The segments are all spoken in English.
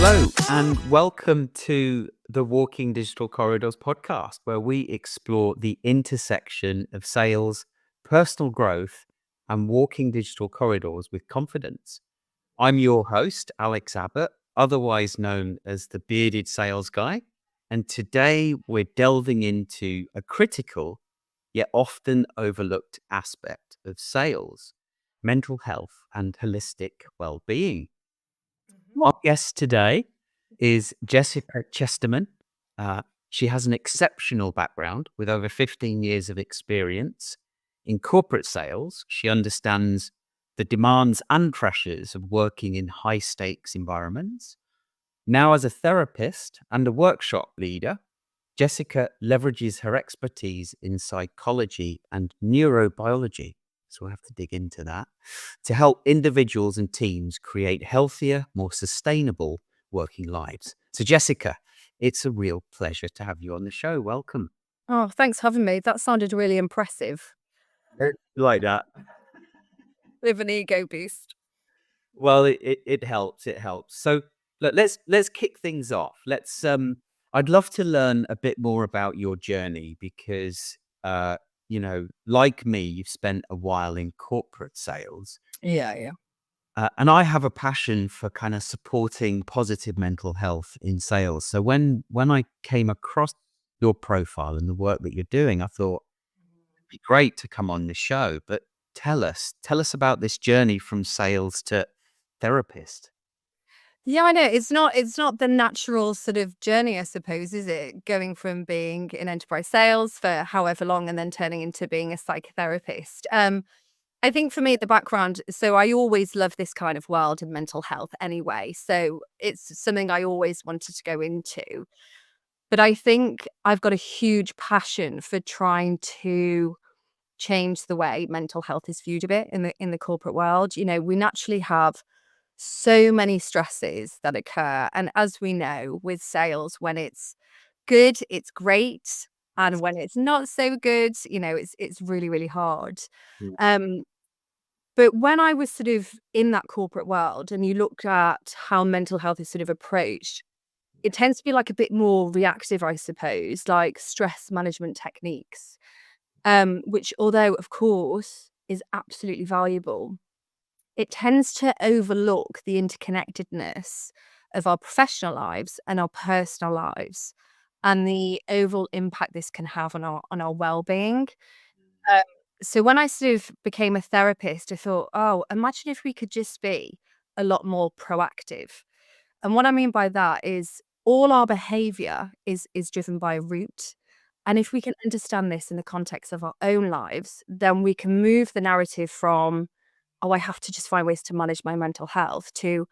Hello, and welcome to the Walking Digital Corridors podcast, where we explore the intersection of sales, personal growth, and walking digital corridors with confidence. I'm your host, Alex Abbott, otherwise known as the Bearded Sales Guy. And today we're delving into a critical yet often overlooked aspect of sales: mental health and holistic well-being. Our guest today is Jessica Chesterman. She has an exceptional background with over 15 years of experience in corporate sales. She understands the demands and pressures of working in high stakes environments. Now, as a therapist and a workshop leader, Jessica leverages her expertise in psychology and neurobiology, so we'll have to dig into that, to help individuals and teams create healthier, more sustainable working lives. So, Jessica, it's a real pleasure to have you on the show. Welcome. Oh, thanks for having me. That sounded really impressive. Like that. With an ego boost. Well, it helps. It helps. So, look, let's kick things off. I'd love to learn a bit more about your journey because, like me, you've spent a while in corporate sales. Yeah. And I have a passion for kind of supporting positive mental health in sales. So when I came across your profile and the work that you're doing, I thought it'd be great to come on the show. But tell us about this journey from sales to therapist. Yeah, I know. It's not the natural sort of journey, I suppose, is it? Going from being in enterprise sales for however long and then turning into being a psychotherapist. I think for me, the background, so I always love this kind of world of mental health anyway. So it's something I always wanted to go into. But I think I've got a huge passion for trying to change the way mental health is viewed a bit in the corporate world. You know, we naturally have so many stresses that occur. And as we know with sales, when it's good, it's great. And when it's not so good, it's really, really hard. Mm. Um, but when I was sort of in that corporate world and you look at how mental health is sort of approached, it tends to be like a bit more reactive, I suppose, like stress management techniques, which although of course is absolutely valuable, it tends to overlook the interconnectedness of our professional lives and our personal lives and the overall impact this can have on our well-being. Um, so when I sort of became a therapist, I thought, oh, imagine if we could just be a lot more proactive. And what I mean by that is all our behavior is driven by a root. And if we can understand this in the context of our own lives, then we can move the narrative from, oh, I have to just find ways to manage my mental health to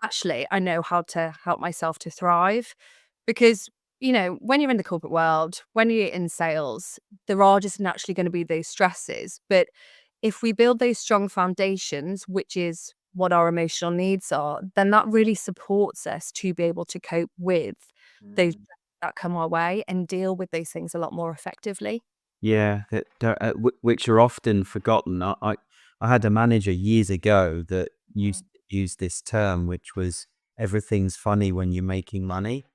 actually, I know how to help myself to thrive. Because, when you're in the corporate world, when you're in sales, there are just naturally going to be those stresses. But if we build those strong foundations, which is what our emotional needs are, then that really supports us to be able to cope with those that come our way and deal with those things a lot more effectively. Yeah, which are often forgotten. I had a manager years ago that used to use this term, which was everything's funny when you're making money.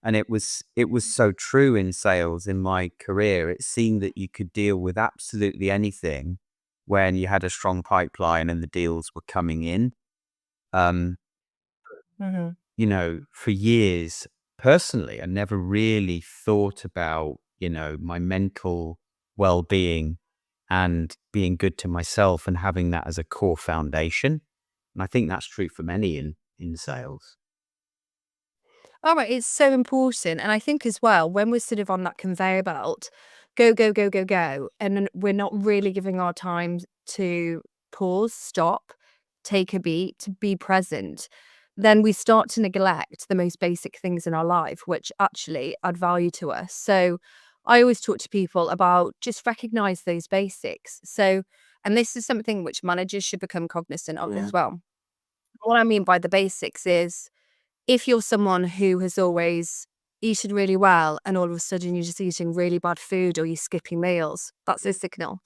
And it was so true in sales in my career. It seemed that you could deal with absolutely anything when you had a strong pipeline and the deals were coming in. Um, Mhm. for years, personally, I never really thought about, my mental well-being and being good to myself and having that as a core foundation. And I think that's true for many in sales. All right, it's so important. And I think as well, when we're sort of on that conveyor belt, go, go, go, go, go, and then we're not really giving our time to pause, stop, take a beat, to be present, then we start to neglect the most basic things in our life, which actually add value to us. So I always talk to people about just recognize those basics. So, and this is something which managers should become cognizant of Yeah. as well. What I mean by the basics is, if you're someone who has always eaten really well and all of a sudden you're just eating really bad food or you're skipping meals, that's a signal.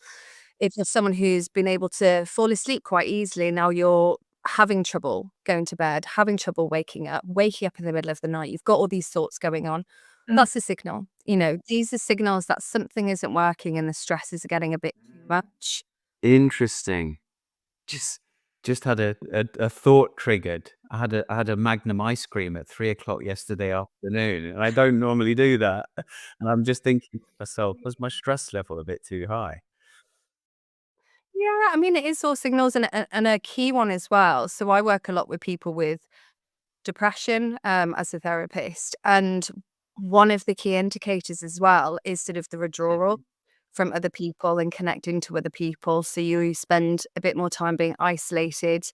If you're someone who's been able to fall asleep quite easily, now you're having trouble going to bed, having trouble waking up in the middle of the night, you've got all these thoughts going on, that's a signal. These are signals that something isn't working and the stresses are getting a bit too much. Interesting. Just had a thought triggered. I had a Magnum ice cream at 3 o'clock yesterday afternoon, and I don't normally do that. And I'm just thinking to myself, was my stress level a bit too high? Yeah, I mean, it is all signals and a key one as well. So I work a lot with people with depression as a therapist. And one of the key indicators as well is sort of the withdrawal from other people and connecting to other people. So you spend a bit more time being isolated.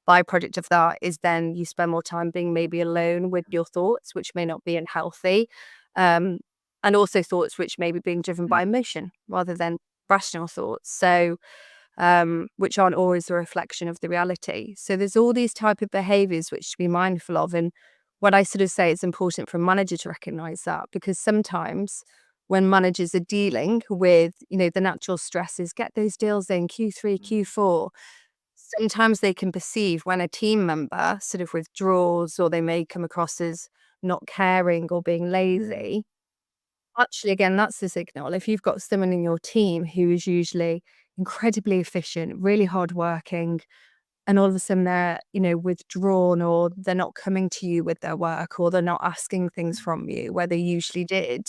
Byproduct of that is then you spend more time being maybe alone with your thoughts, which may not be unhealthy. Um, and also thoughts which may be being driven by emotion rather than rational thoughts. So which aren't always a reflection of the reality. So there's all these type of behaviors which to be mindful of. And what I sort of say it's important for a manager to recognize that, because sometimes when managers are dealing with, the natural stresses, get those deals in Q3, Q4, sometimes they can perceive when a team member sort of withdraws or they may come across as not caring or being lazy. Actually, again, that's the signal. If you've got someone in your team who is usually incredibly efficient, really hardworking, and all of a sudden they're, withdrawn, or they're not coming to you with their work, or they're not asking things from you where they usually did,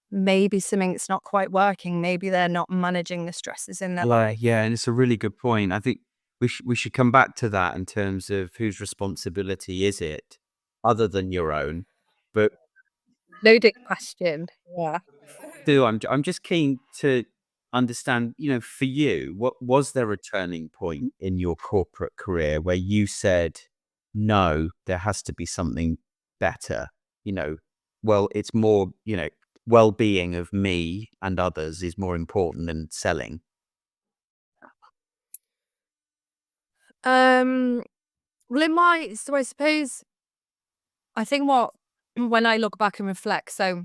maybe something's not quite working. Maybe they're not managing the stresses in their life. Yeah, and it's a really good point. I think we should come back to that in terms of whose responsibility is it, other than your own. But Loaded question. Yeah. I'm just keen to understand, for you, what was there a turning point in your corporate career where you said, no, there has to be something better? You know, well, it's more, well-being of me and others is more important than selling. Um, well, so I suppose, I think when I look back and reflect, so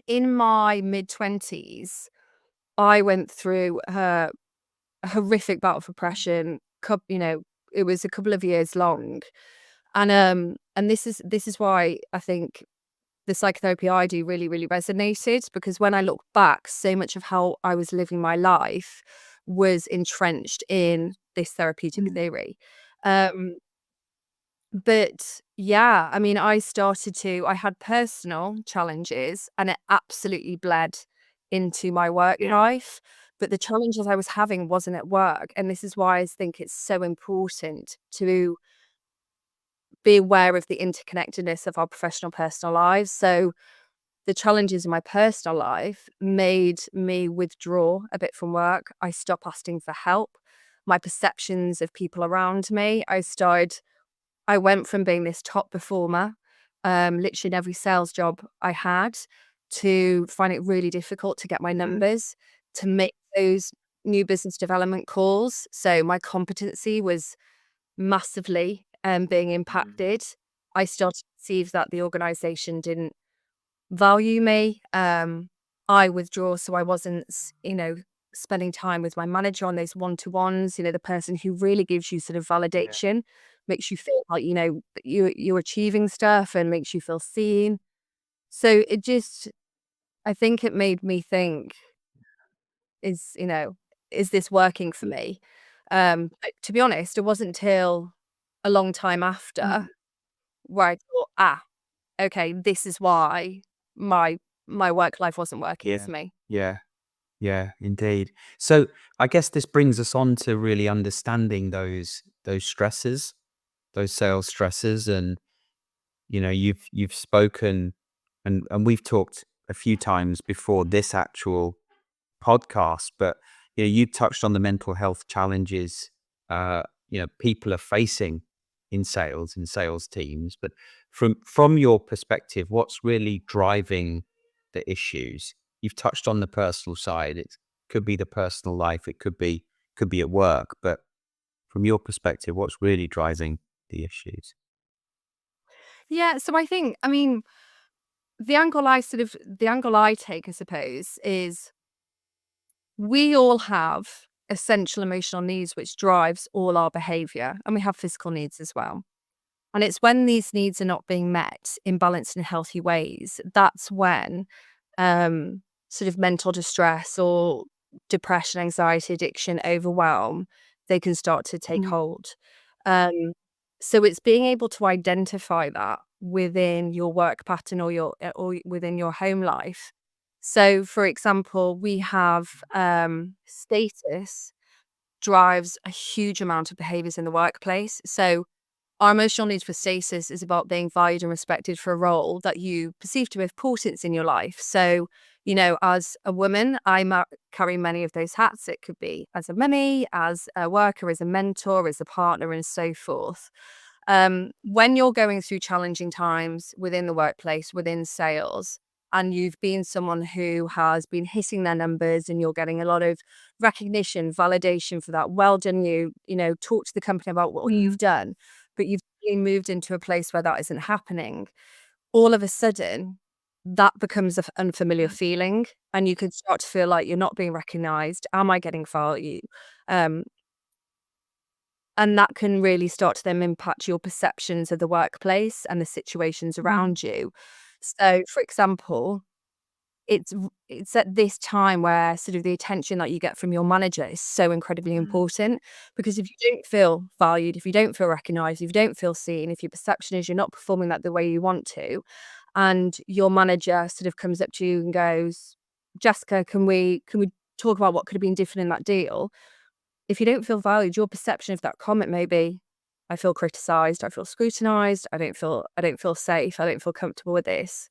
in my mid-20s, I went through a horrific bout of depression. It was a couple of years long, and this is why I think the psychotherapy I do really, really resonated, because when I look back, so much of how I was living my life was entrenched in this therapeutic theory. Um, but yeah, I mean, I had personal challenges and it absolutely bled into my work life. But the challenges I was having wasn't at work. And this is why I think it's so important to be aware of the interconnectedness of our professional personal lives. So the challenges in my personal life made me withdraw a bit from work. I stopped asking for help. My perceptions of people around me, I went from being this top performer, literally in every sales job I had, to find it really difficult to get my numbers, to make those new business development calls. So my competency was massively being impacted. I started to perceive that the organization didn't value me. I withdraw, so I wasn't, spending time with my manager on those one-to-ones, the person who really gives you sort of validation, makes you feel like, that you're achieving stuff and makes you feel seen. So I think it made me think, is, is this working for me? But to be honest, it wasn't till a long time after where I thought, okay, this is why my my work life wasn't working Yeah. for me. Yeah. Yeah, indeed. So I guess this brings us on to really understanding those stresses, those sales stresses, and you've spoken, and we've talked a few times before this actual podcast, but you touched on the mental health challenges people are facing in sales teams. But from your perspective, what's really driving the issues? You've touched on the personal side. It could be the personal life, it could be at work, but from your perspective, what's really driving the issues? Yeah, so I think, I mean, the angle I take, I suppose, is we all have essential emotional needs which drives all our behavior, and we have physical needs as well. And it's when these needs are not being met in balanced and healthy ways, that's when sort of mental distress or depression, anxiety, addiction, overwhelm, they can start to take hold. Um, so it's being able to identify that within your work pattern or within your home life. So, for example, we have status drives a huge amount of behaviors in the workplace. So our emotional needs for status is about being valued and respected for a role that you perceive to have importance in your life. So, as a woman, carry many of those hats. It could be as a mummy, as a worker, as a mentor, as a partner, and so forth. When you're going through challenging times within the workplace, within sales, and you've been someone who has been hitting their numbers and you're getting a lot of recognition, validation for that, well done talk to the company about what you've done, but you've been moved into a place where that isn't happening, all of a sudden that becomes an unfamiliar feeling, and you could start to feel like you're not being recognized. Am I getting value? Um, and that can really start to then impact your perceptions of the workplace and the situations around you. So, for example, it's at this time where sort of the attention that you get from your manager is so incredibly important, because if you don't feel valued, if you don't feel recognized, if you don't feel seen, if your perception is you're not performing that the way you want to, and your manager sort of comes up to you and goes, Jessica, can we talk about what could have been different in that deal? If you don't feel valued, your perception of that comment may be, I feel criticized, I feel scrutinized, I don't feel safe, I don't feel comfortable with this.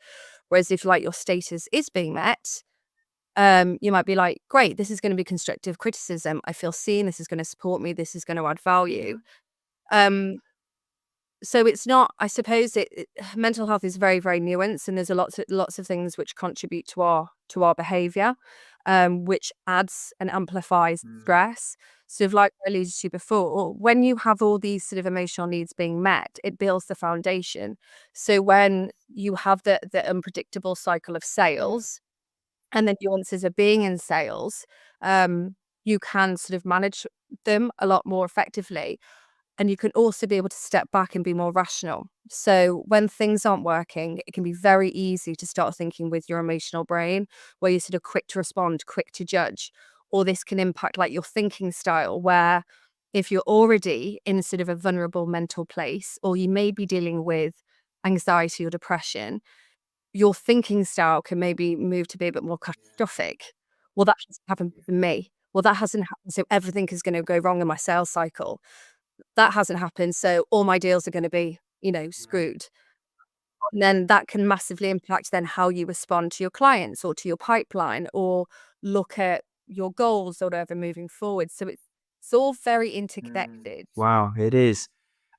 Whereas if like your status is being met, you might be like, great, this is going to be constructive criticism. I feel seen, this is going to support me, this is going to add value. So it's not, I suppose mental health is very, very nuanced, and there's lots of things which contribute to our behavior, which adds and amplifies stress. So like I alluded to before, when you have all these sort of emotional needs being met, it builds the foundation. So when you have the unpredictable cycle of sales and the nuances of being in sales, you can sort of manage them a lot more effectively. And you can also be able to step back and be more rational. So when things aren't working, it can be very easy to start thinking with your emotional brain, where you're sort of quick to respond, quick to judge. Or this can impact like your thinking style, where if you're already in sort of a vulnerable mental place, or you may be dealing with anxiety or depression, your thinking style can maybe move to be a bit more catastrophic. Well, that hasn't happened for me. Well, that hasn't happened. So everything is going to go wrong in my sales cycle. That hasn't happened, so all my deals are gonna be, screwed. And then that can massively impact then how you respond to your clients or to your pipeline or look at your goals or whatever moving forward. So it's all very interconnected. Wow, it is.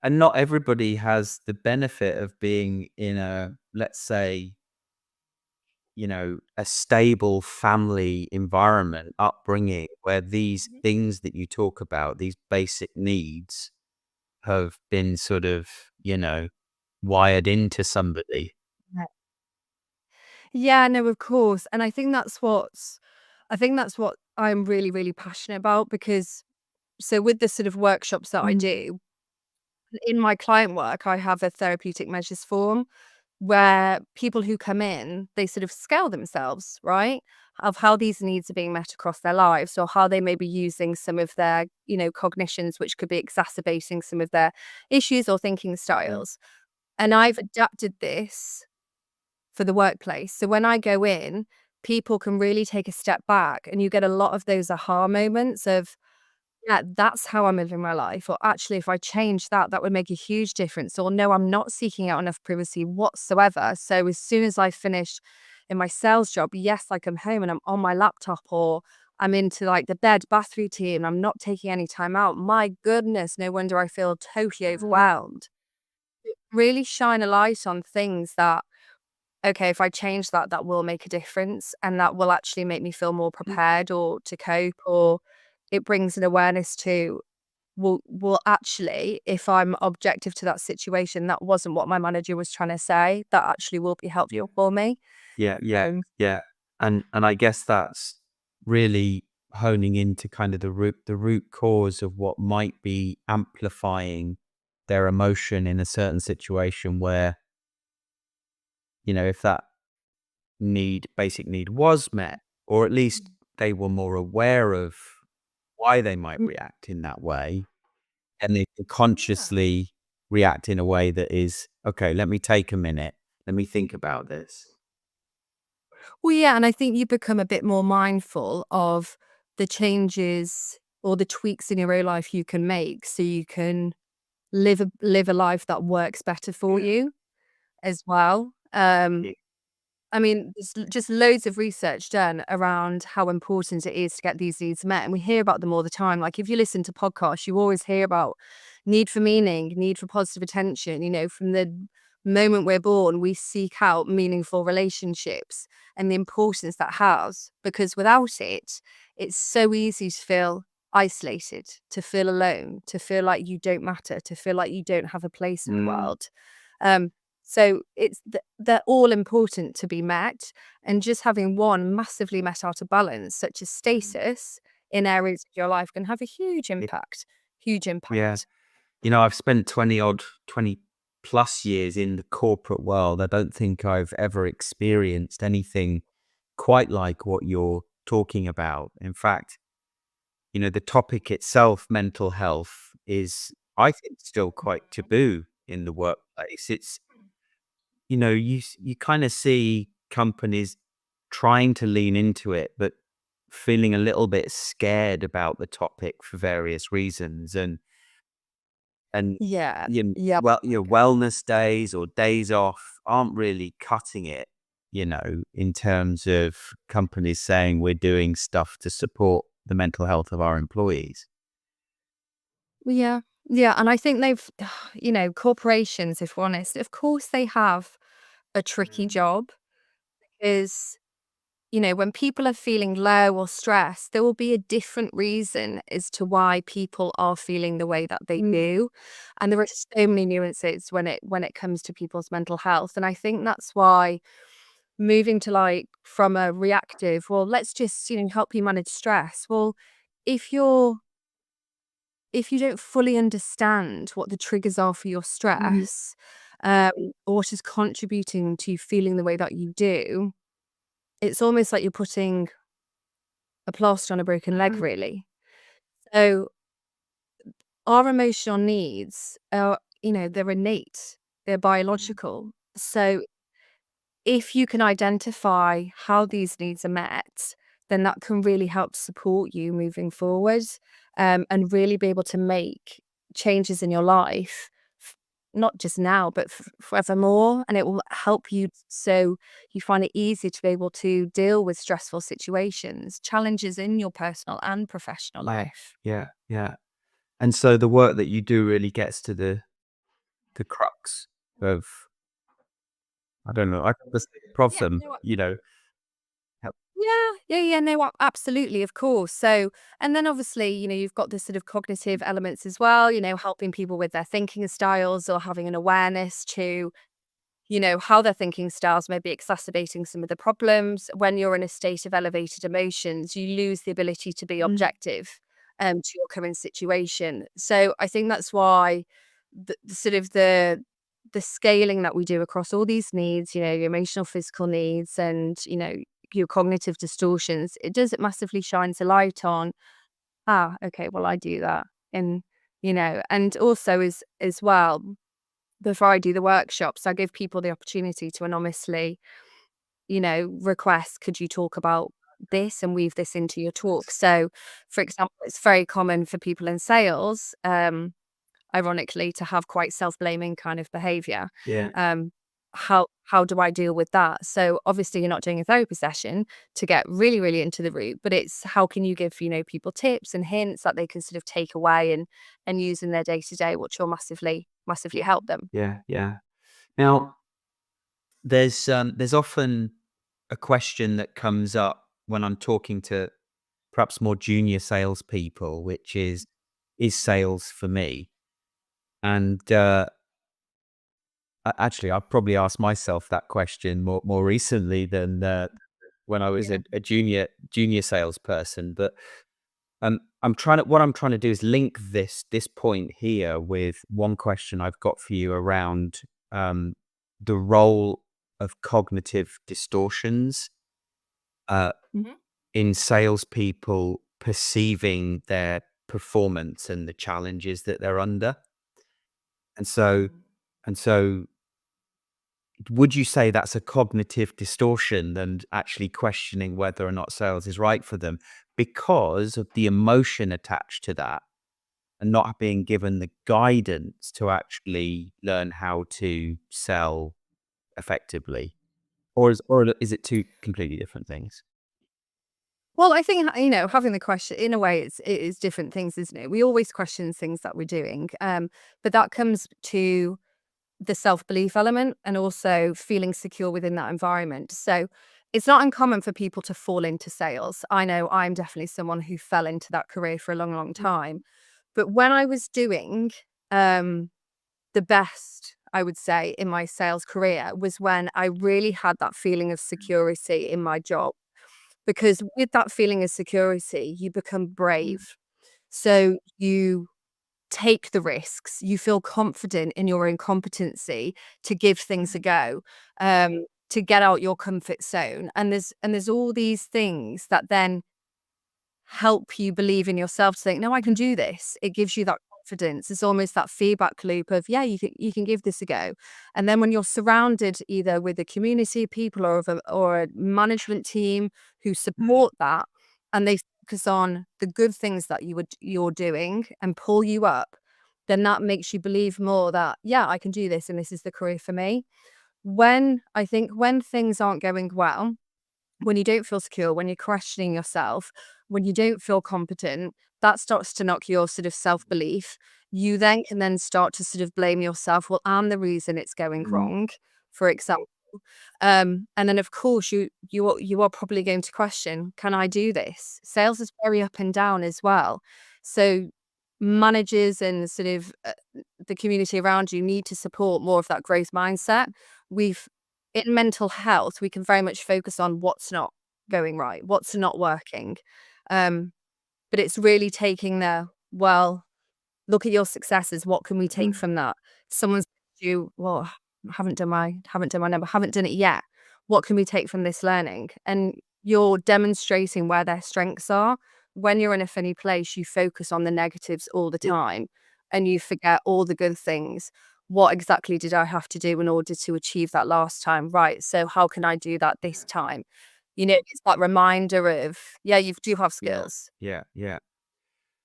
And not everybody has the benefit of being in a, let's say, a stable family environment, upbringing, where these things that you talk about, these basic needs, have been sort of, wired into somebody. Right. Yeah, no, of course. And I think that's what I'm really, really passionate about, because so with the sort of workshops that I do, in my client work, I have a therapeutic measures form where people who come in, they sort of scale themselves, right? Of how these needs are being met across their lives, or how they may be using some of their, cognitions, which could be exacerbating some of their issues or thinking styles. And I've adapted this for the workplace. So when I go in, people can really take a step back, and you get a lot of those aha moments of, yeah, that's how I'm living my life. Or actually, if I change that, that would make a huge difference. Or no, I'm not seeking out enough privacy whatsoever. So as soon as I finish in my sales job, yes, I come home and I'm on my laptop, or I'm into like the bed bath routine. I'm not taking any time out. My goodness, no wonder I feel totally overwhelmed. Really shine a light on things that, okay, if I change that, that will make a difference, and that will actually make me feel more prepared or to cope, or it brings an awareness to, well, actually, if I'm objective to that situation, that wasn't what my manager was trying to say. That actually will be helpful for me. Yeah, yeah, Um, yeah. And I guess that's really honing into kind of the root cause of what might be amplifying their emotion in a certain situation where, if that basic need was met, or at least they were more aware of why they might Mm. react in that way, and they can Yeah. consciously react in a way that is, okay, let me take a minute, let me think about this. Well, yeah, and I think you become a bit more mindful of the changes or the tweaks in your own life you can make so you can live a life that works better for you as well. Yeah. I mean, there's just loads of research done around how important it is to get these needs met, and we hear about them all the time. Like, if you listen to podcasts, you always hear about need for meaning, need for positive attention. From the moment we're born, we seek out meaningful relationships and the importance that has, because without it, it's so easy to feel isolated, to feel alone, to feel like you don't matter, to feel like you don't have a place in the Mm. world. Um, so they're all important to be met, and just having one massively met out of balance, such as status in areas of your life, can have a huge Yeah. impact. Huge Yeah. impact. I've spent 20 plus years in the corporate world. I don't think I've ever experienced anything quite like what you're talking about. In fact, the topic itself, mental health, is, I think, still quite taboo in the workplace. It's, you kind of see companies trying to lean into it, but feeling a little bit scared about the topic for various reasons. And Yeah. Yeah. your wellness days or days off aren't really cutting it, in terms of companies saying we're doing stuff to support the mental health of our employees. Yeah. Yeah. And I think corporations, if we're honest, of course they have a tricky job, is when people are feeling low or stressed, there will be a different reason as to why people are feeling the way that they do. And there are so many nuances when it comes to people's mental health. And I think that's why moving to, like, from a reactive, well, let's just, help you manage stress. Well, if you don't fully understand what the triggers are for your stress, or what is contributing to you feeling the way that you do, it's almost like you're putting a plaster on a broken leg, really. So our emotional needs are, they're innate, they're biological. So if you can identify how these needs are met, then that can really help support you moving forward, and really be able to make changes in your life, not just now, but forevermore. And it will help you so you find it easier to be able to deal with stressful situations, challenges in your personal and professional Yeah, life. yeah, yeah. And so the work that you do really gets to the crux of, I don't know, I can just say Yeah, problem, no, help. yeah, yeah, yeah, no, absolutely, of course. So, and then obviously, you've got the sort of cognitive elements as well, helping people with their thinking styles or having an awareness to, how their thinking styles may be exacerbating some of the problems. When you're in a state of elevated emotions, you lose the ability to be objective, to your current situation. So I think that's why the sort of the scaling that we do across all these needs, your emotional, physical needs, and your cognitive distortions, it massively shines a light on, okay, well, I do that. And and also as well, before I do the workshops, I give people the opportunity to anonymously, request, could you talk about this and weave this into your talk? So, for example, it's very common for people in sales, ironically, to have quite self-blaming kind of behavior. Yeah, Um, how do I deal with that? So obviously you're not doing a therapy session to get really, really into the root, but it's how can you give, people tips and hints that they can sort of take away and use in their day to day, which will massively, massively help them. yeah, yeah. Now, there's often a question that comes up when I'm talking to perhaps more junior salespeople, which is sales for me? And actually, I've probably asked myself that question more recently than when I was Yeah. a junior salesperson. But what I'm trying to do is link this point here with one question I've got for you around the role of cognitive distortions Mhm. in salespeople perceiving their performance and the challenges that they're under. And so, Mm. and so, would you say that's a cognitive distortion and actually questioning whether or not sales is right for them because of the emotion attached to that and not being given the guidance to actually learn how to sell effectively? Or is it two completely different things? Well, I think, having the question in a way, it is different things, isn't it? We always question things that we're doing, but that comes to the self-belief element and also feeling secure within that environment. So it's not uncommon for people to fall into sales. I know I'm definitely someone who fell into that career for a long, long time. But when I was doing um, the best, I would say, in my sales career was when I really had that feeling of security in my job. Because with that feeling of security, you become brave. So you take the risks, you feel confident in your own competency to give things a go, to get out your comfort zone. And there's all these things that then help you believe in yourself to think, no, I can do this. It gives you that confidence. It's almost that feedback loop of, yeah, you can give this a go. And then when you're surrounded either with a community of people or a management team who support that and they focus on the good things that you're doing and pull you up, then that makes you believe more that, yeah, I can do this and this is the career for me. When things aren't going well, when you don't feel secure, when you're questioning yourself, when you don't feel competent, that starts to knock your sort of self belief. You then can then start to sort of blame yourself. Well, I'm the reason it's going wrong, for example. And then of course you are probably going to question, can I do this? Sales is very up and down as well. So managers and sort of the community around you need to support more of that growth mindset. We've In mental health, we can very much focus on what's not going right, what's not working. Um, but it's really taking well, look at your successes. What can we take from that? Someone's you, well, haven't done my number, haven't done it yet. What can we take from this learning? And you're demonstrating where their strengths are. When you're in a funny place, you focus on the negatives all the time and you forget all the good things. What exactly did I have to do in order to achieve that last time? Right. So how can I do that this time? It's that reminder of, yeah, you do have Yeah. skills. Yeah. Yeah.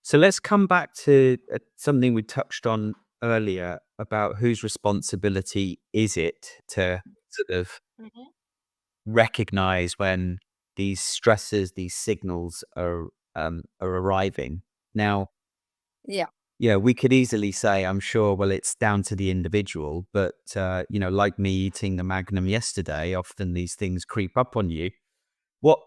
So let's come back to something we touched on earlier about whose responsibility is it to sort of Mhm. recognize when these stresses, these signals are arriving. Now, Yeah. yeah, we could easily say, I'm sure, well, it's down to the individual, but like me eating the Magnum yesterday, often these things creep up on you. What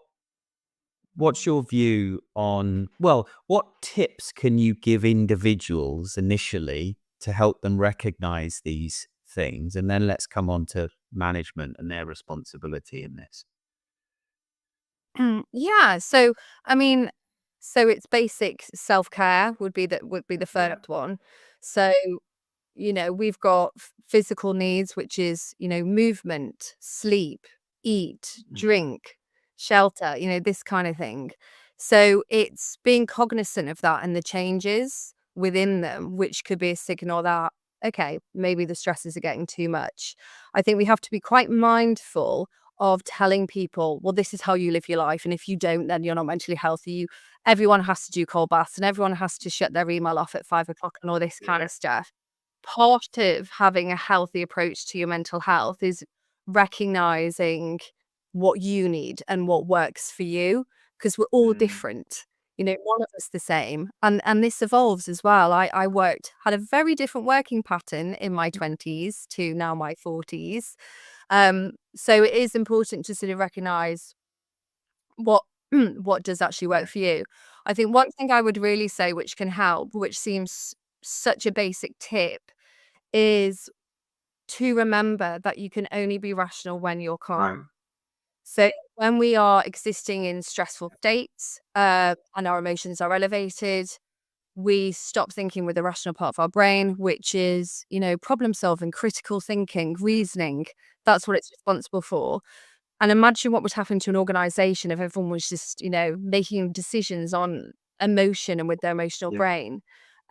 What's your view on, well, what tips can you give individuals initially to help them recognize these things? And then let's come on to management and their responsibility in this. Yeah. So, I mean, so it's basic self-care would be the first one. So, we've got physical needs, which is, movement, sleep, eat, Mm. drink, shelter, this kind of thing. So it's being cognizant of that and the changes within them, which could be a signal that, okay, maybe the stresses are getting too much. I think we have to be quite mindful of telling people, well, this is how you live your life. And if you don't, then you're not mentally healthy. Everyone has to do cold baths and everyone has to shut their email off at 5 o'clock and all this kind of stuff. Part of having a healthy approach to your mental health is recognizing what you need and what works for you, because we're all Mm. different. None of us the same. And this evolves as well. I had a very different working pattern in my 20s to now my 40s. So it is important to sort of recognize what what does actually work for you. I think one thing I would really say which can help, which seems such a basic tip, is to remember that you can only be rational when you're calm. So when we are existing in stressful states and our emotions are elevated, we stop thinking with the rational part of our brain, which is, problem solving, critical thinking, reasoning. That's what it's responsible for. And imagine what would happen to an organization if everyone was just, making decisions on emotion and with their emotional Yeah. brain.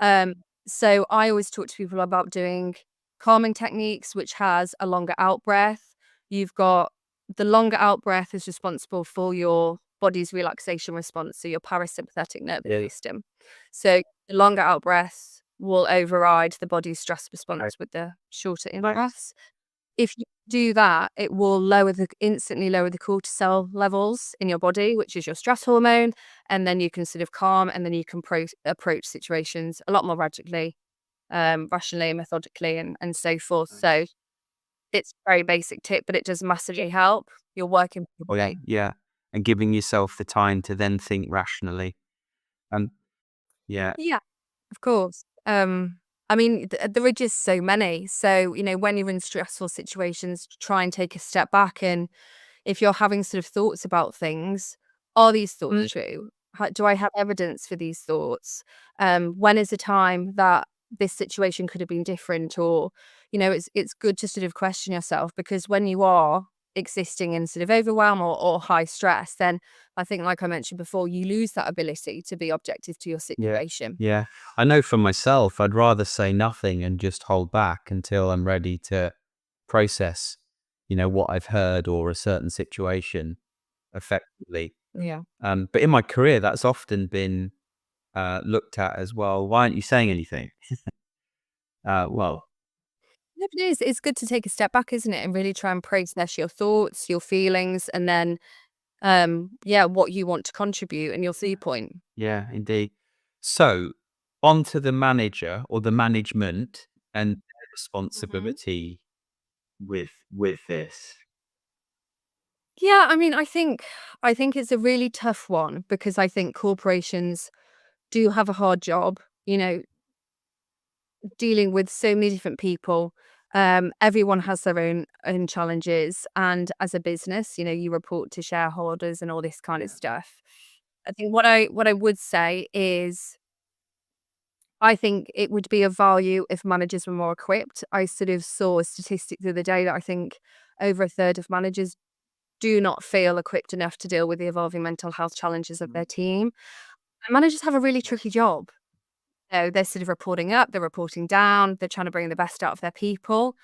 Um, so I always talk to people about doing calming techniques, which has a longer out breath. You've got the longer out breath is responsible for your body's relaxation response, so your parasympathetic nervous Yeah. system. So the longer out breaths will override the body's stress response with the shorter in breaths. If you do that, it will instantly lower the cortisol levels in your body, which is your stress hormone, and then you can sort of calm, and then you can approach situations a lot more rationally, methodically, and so forth. So it's a very basic tip, but it does massively help. You're working with your brain. Yeah. And giving yourself the time to then think rationally. And yeah. Yeah, of course. I mean, there are just so many. So, when you're in stressful situations, try and take a step back. And if you're having sort of thoughts about things, are these thoughts true? Do I have evidence for these thoughts? When is the time that this situation could have been different? Or, it's good to sort of question yourself, because when you are existing in sort of overwhelm or high stress, then I think, like I mentioned before, you lose that ability to be objective to your Yeah. situation. Yeah. I know for myself, I'd rather say nothing and just hold back until I'm ready to process, what I've heard or a certain situation effectively. Yeah. But in my career, that's often been looked at as, well, why aren't you saying anything? Well, No, but it is. It's good to take a step back, isn't it? And really try and process your thoughts, your feelings, and then, what you want to contribute and your viewpoint. yeah, indeed. So, on to the manager or the management and their Mhm. responsibility with this. Yeah, I mean, I think it's a really tough one, because I think corporations do have a hard job, dealing with so many different people. Everyone has their own challenges, and as a business, you report to shareholders and all this kind of Yeah. stuff. I think what I would say is, I think it would be of value if managers were more equipped. I sort of saw a statistic the other day that I think over a third of managers do not feel equipped enough to deal with the evolving mental health challenges of their team. And managers have a really tricky job. They're sort of reporting up, they're reporting down, they're trying to bring the best out of their people.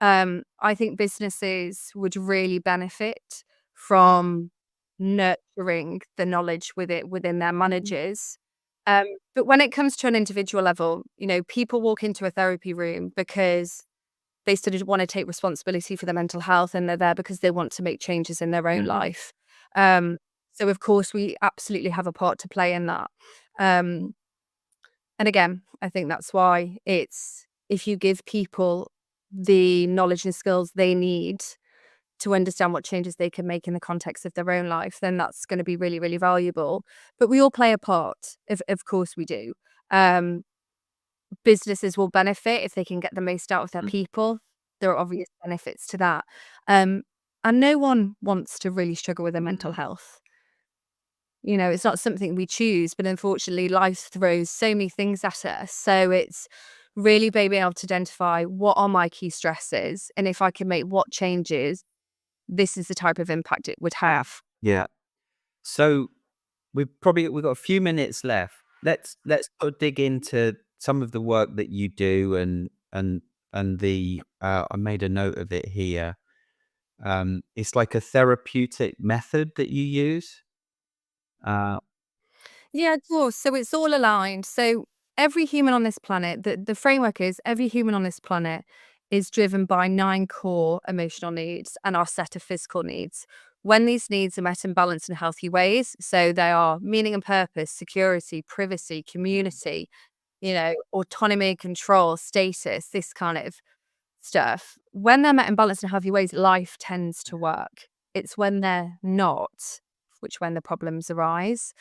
I think businesses would really benefit from nurturing the knowledge within their managers. Um, but when it comes to an individual level, people walk into a therapy room because they sort of want to take responsibility for their mental health, and they're there because they want to make changes in their own life. Um, so of course we absolutely have a part to play in that. Um, and again, I think that's why it's if you give people the knowledge and skills they need to understand what changes they can make in the context of their own life, then that's going to be really, really valuable. But we all play a part, of course we do. Um, Businesses will benefit if they can get the most out of their people. There are obvious benefits to that. Um, and no one wants to really struggle with their mental health. It's not something we choose, but unfortunately, life throws so many things at us. So it's really being able to identify what are my key stresses, and if I can make what changes, this is the type of impact it would have. Yeah. So we've got a few minutes left. Let's dig into some of the work that you do and the I made a note of it here. It's like a therapeutic method that you use. Uh, Yeah, of course. So it's all aligned. So every human on this planet, the framework is every human on this planet is driven by 9 core emotional needs and our set of physical needs. When these needs are met and balanced in healthy ways, so they are meaning and purpose, security, privacy, community, autonomy, control, status, this kind of stuff. When they're met and balanced in healthy ways, life tends to work. It's when they're not, which when the problems arise.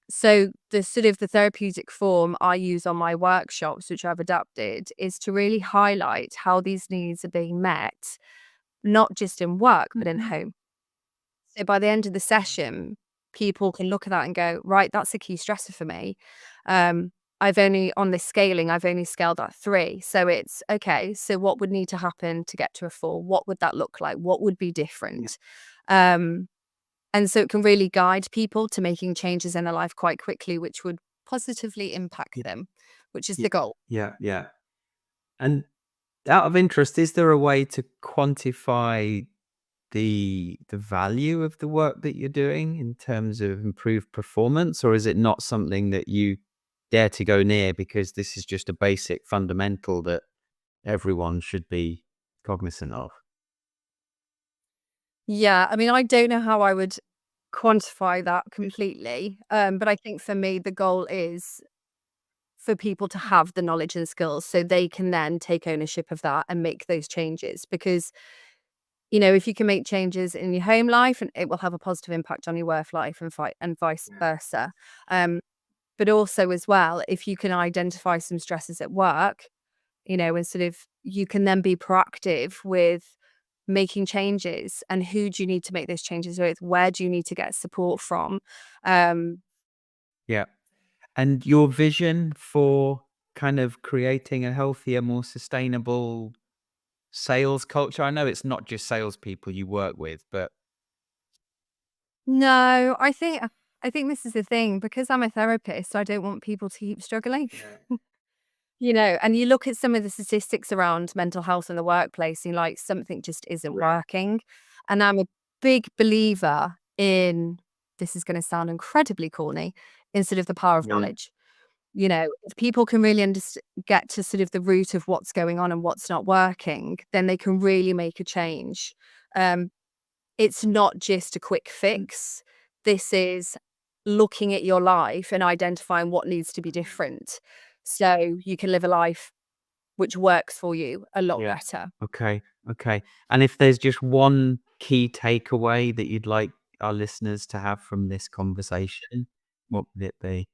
So the therapeutic form I use on my workshops, which I've adapted, is to really highlight how these needs are being met, not just in work, but in home. So by the end of the session, people can look at that and go, right, that's a key stressor for me. I've only on this scaling, I've only scaled at 3. So it's okay. So what would need to happen to get to a 4? What would that look like? What would be different? Um, and so it can really guide people to making changes in their life quite quickly, which would positively impact them, which is Yeah. the goal. Yeah. Yeah. And out of interest, is there a way to quantify the value of the work that you're doing in terms of improved performance, or is it not something that you dare to go near because this is just a basic fundamental that everyone should be cognizant of? Yeah, I mean, I don't know how I would quantify that completely. But I think for me, the goal is for people to have the knowledge and skills so they can then take ownership of that and make those changes. Because, if you can make changes in your home life, and it will have a positive impact on your work life and vice versa. Um, but also as well, if you can identify some stresses at work, and sort of you can then be proactive with making changes and who do you need to make those changes with? Where do you need to get support from? Um, Yeah. And your vision for kind of creating a healthier, more sustainable sales culture? I know it's not just salespeople you work with, but no, I think this is the thing because I'm a therapist, I don't want people to keep struggling. And you look at some of the statistics around mental health in the workplace, and you're like, something just isn't working. And I'm a big believer in this is going to sound incredibly corny, in sort of the power of knowledge. If people can really get to sort of the root of what's going on and what's not working, then they can really make a change. Um, it's not just a quick fix. This is looking at your life and identifying what needs to be different so you can live a life which works for you a lot yeah. better. Okay. Okay. And if there's just one key takeaway that you'd like our listeners to have from this conversation, what would it be?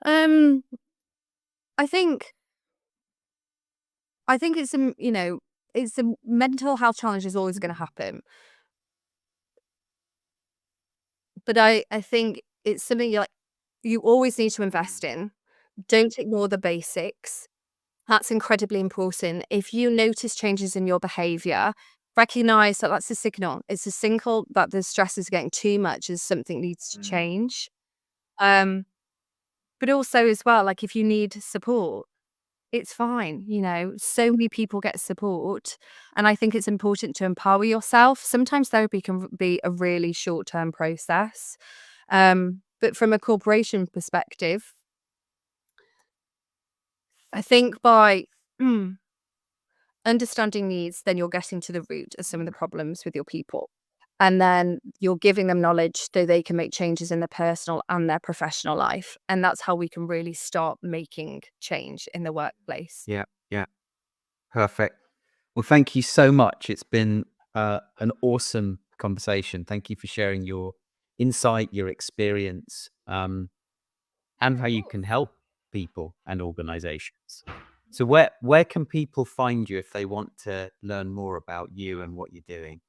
Um, I think I think it's a mental health challenge is always going to happen, but I think it's something you always need to invest in. Don't ignore the basics. That's incredibly important. If you notice changes in your behavior, recognize that that's a signal. It's a signal that the stress is getting too much and something needs to change. Um, but also as well, like if you need support, it's fine. So many people get support. And I think it's important to empower yourself. Sometimes therapy can be a really short-term process. But from a corporation perspective, I think by understanding needs, then you're getting to the root of some of the problems with your people. And then you're giving them knowledge so they can make changes in their personal and their professional life. And that's how we can really start making change in the workplace. Yeah. Yeah. Perfect. Well, thank you so much. It's been an awesome conversation. Thank you for sharing your insight, your experience, and how you can help people and organizations. So where can people find you if they want to learn more about you and what you're doing?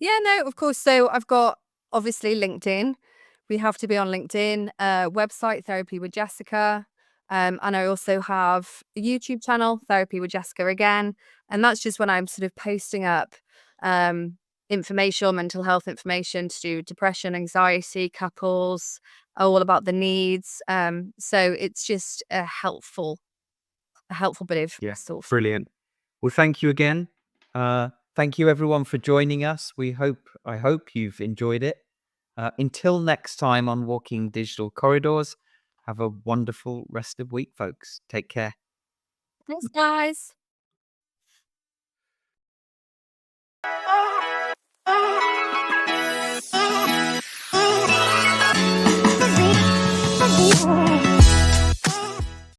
Yeah, no, of course. So I've got obviously LinkedIn. We have to be on LinkedIn, website Therapy with Jessica. And I also have a YouTube channel, Therapy with Jessica again. And that's just when I'm sort of posting up um, information, mental health information to do depression, anxiety, couples, all about the needs. So it's just a helpful bit of Yeah, resource. brilliant. Well, thank you again. Thank you everyone for joining us. I hope you've enjoyed it. Until next time on Walking Digital Corridors, have a wonderful rest of week, folks. Take care. Thanks, guys.